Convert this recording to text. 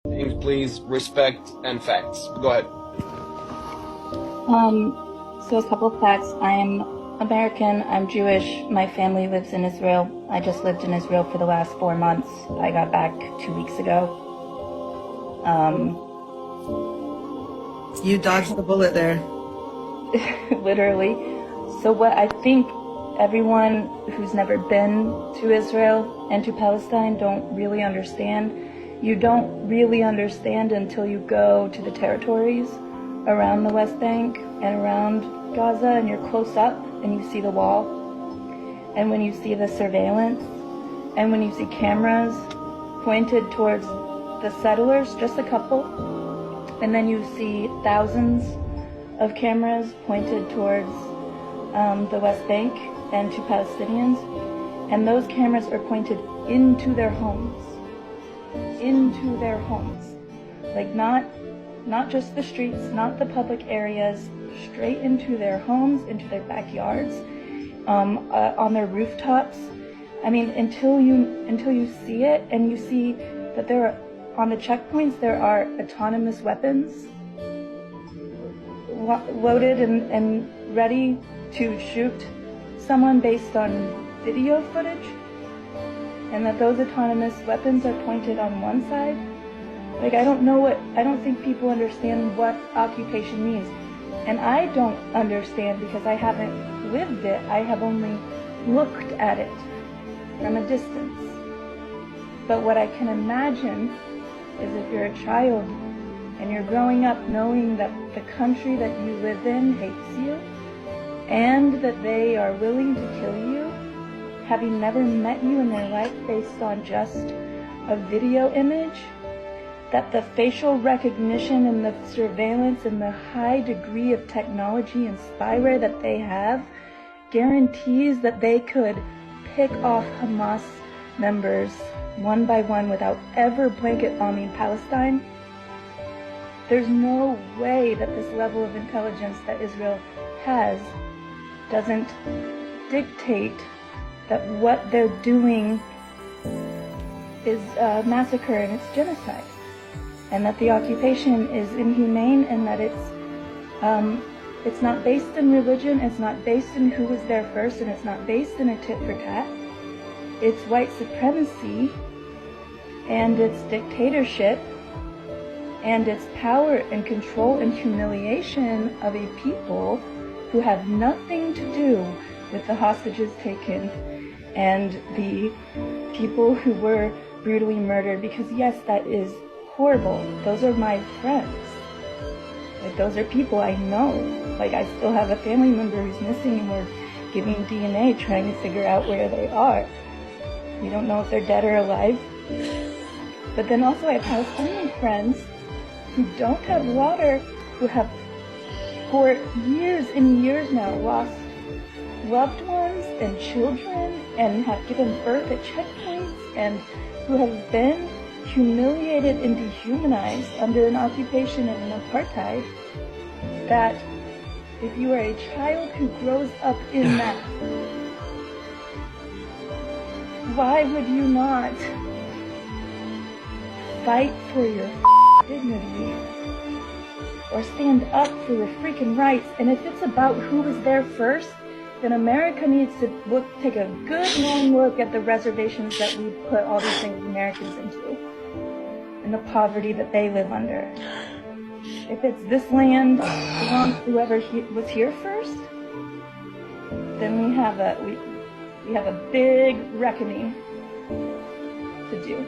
Please, respect and facts. Go ahead. So a couple of facts. I'm American, I'm Jewish, my family lives in Israel. I just lived in Israel for the last 4 months. I got back 2 weeks ago. You dodged the bullet there. Literally. So what I think everyone who's never been to Israel and to Palestine don't really understand, you don't really understand until you go to the territories around the West Bank and around Gaza, and you're close up and you see the wall, and when you see the surveillance, and when you see cameras pointed towards the settlers, just a couple, and then you see thousands of cameras pointed towards the West Bank and to Palestinians, and those cameras are pointed into their homes, like not just the streets, not the public areas, straight into their homes, into their backyards, on their rooftops. I mean, until you see it, and you see that there are, on the checkpoints, there are autonomous weapons loaded and ready to shoot someone based on video footage, and that those autonomous weapons are pointed on one side. Like, I don't think people understand what occupation means. And I don't understand because I haven't lived it. I have only looked at it from a distance. But what I can imagine is if you're a child and you're growing up knowing that the country that you live in hates you and that they are willing to kill you, having never met you in their life based on just a video image, that the facial recognition and the surveillance and the high degree of technology and spyware that they have guarantees that they could pick off Hamas members one by one without ever blanket bombing Palestine. There's no way that this level of intelligence that Israel has doesn't dictate that what they're doing is a massacre and it's genocide, and that the occupation is inhumane, and that it's not based in religion, it's not based in who was there first, and it's not based in a tit for tat. It's white supremacy, and it's dictatorship, and it's power and control and humiliation of a people who have nothing to do with the hostages taken and the people who were brutally murdered. Because yes, that is horrible. Those are my friends. Like, those are people I know. Like, I still have a family member who's missing, and we're giving DNA, trying to figure out where they are. We don't know if they're dead or alive. But then also I have Palestinian friends who don't have water, who have for years and years now lost loved ones and children, and have given birth at checkpoints, and who have been humiliated and dehumanized under an occupation and an apartheid, that if you are a child who grows up in that, why would you not fight for your dignity or stand up for your freaking rights? And if it's about who was there first, then America needs to take a good long look at the reservations that we put all these Native Americans into, and the poverty that they live under. If it's this land belongs to whoever was here first, then we have a big reckoning to do.